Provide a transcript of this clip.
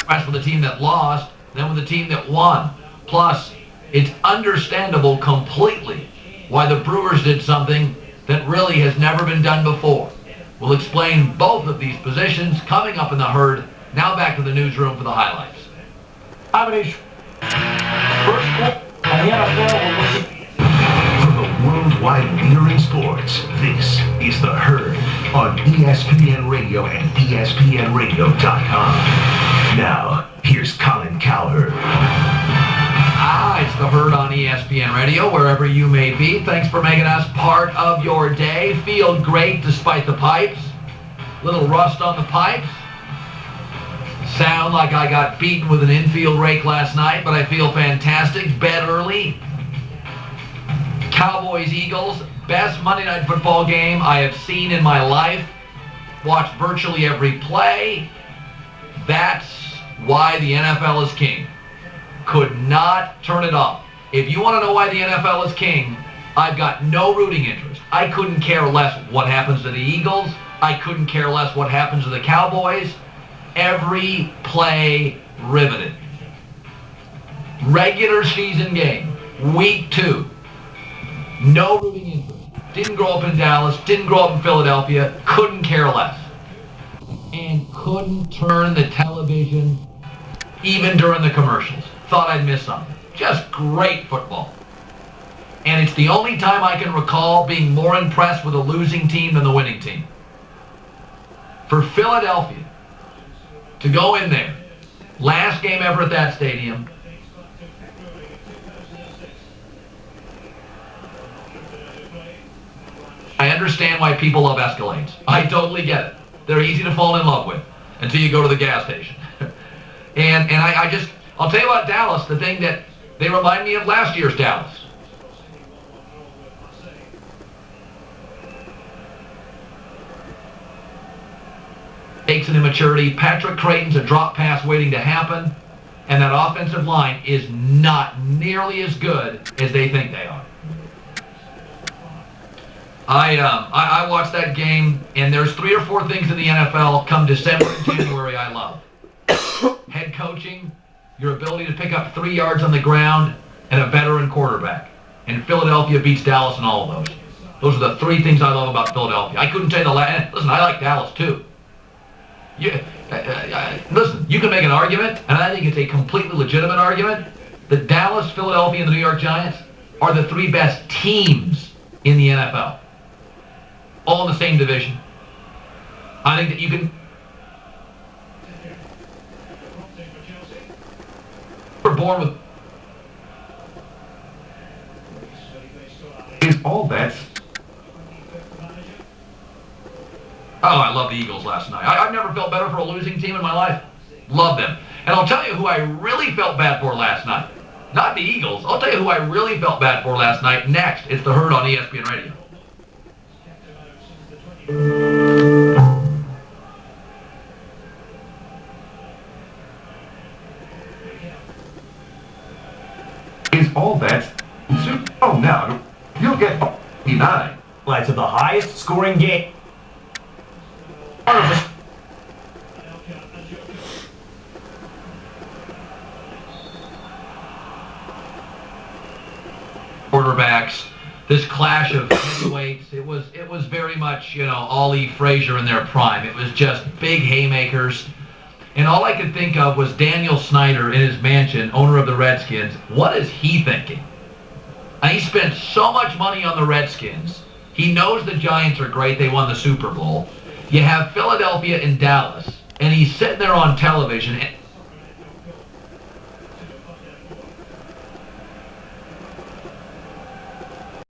impressed with the team that lost than with the team that won. Plus, it's understandable completely why the Brewers did something that really has never been done before. We'll explain both of these positions coming up in the herd. Now back to the newsroom for the highlights. First quarter, and the NFL will From the worldwide leader in sports, this is The Herd on ESPN Radio and ESPNRadio.com. Now, here's Colin Cowherd. It's The Herd on ESPN Radio, wherever you may be. Thanks for making us part of your day. Feel great despite the pipes. Little rust on the pipes. Sound like I got beaten with an infield rake last night, but I feel fantastic. Bed early. Cowboys-Eagles, best Monday Night Football game I have seen in my life. Watched virtually every play. That's why the NFL is king. Could not turn it off. If you want to know why the NFL is king, I've got no rooting interest. I couldn't care less what happens to the Eagles. I couldn't care less what happens to the Cowboys. Every play riveted. Regular season game, week 2. No rooting interest. Didn't grow up in Dallas, didn't grow up in Philadelphia, couldn't care less. And couldn't turn the television even during the commercials. Thought I'd miss something. Just great football. And it's the only time I can recall being more impressed with a losing team than the winning team. For Philadelphia to go in there, last game ever at that stadium, I understand why people love Escalades. I totally get it. They're easy to fall in love with until you go to the gas station. and I'll tell you about Dallas, the thing that they remind me of last year's Dallas. Takes an immaturity. Patrick Creighton's a drop pass waiting to happen, and that offensive line is not nearly as good as they think they are. I watched that game, and there's 3 or 4 things in the NFL come December and January I love. Head coaching, your ability to pick up 3 yards on the ground, and a veteran quarterback. And Philadelphia beats Dallas in all of those. Those are the 3 things I love about Philadelphia. I couldn't tell you the last. Listen, I like Dallas too. Listen, you can make an argument, and I think it's a completely legitimate argument, that Dallas, Philadelphia, and the New York Giants are the 3 best teams in the NFL. All in the same division. I think that you can... We're born with... Is all that's... Oh, I love the Eagles last night. I've never felt better for a losing team in my life. Love them. And I'll tell you who I really felt bad for last night. Not the Eagles. I'll tell you who I really felt bad for last night. Next, it's The Herd on ESPN Radio. Is all that's... Oh, no. You'll get 59. to the highest scoring game. Quarterbacks, this clash of heavyweights, it was very much, Ali Frazier in their prime. It was just big haymakers. And all I could think of was Daniel Snyder in his mansion, owner of the Redskins. What is he thinking? And he spent so much money on the Redskins. He knows the Giants are great. They won the Super Bowl. You have Philadelphia and Dallas, and he's sitting there on television. And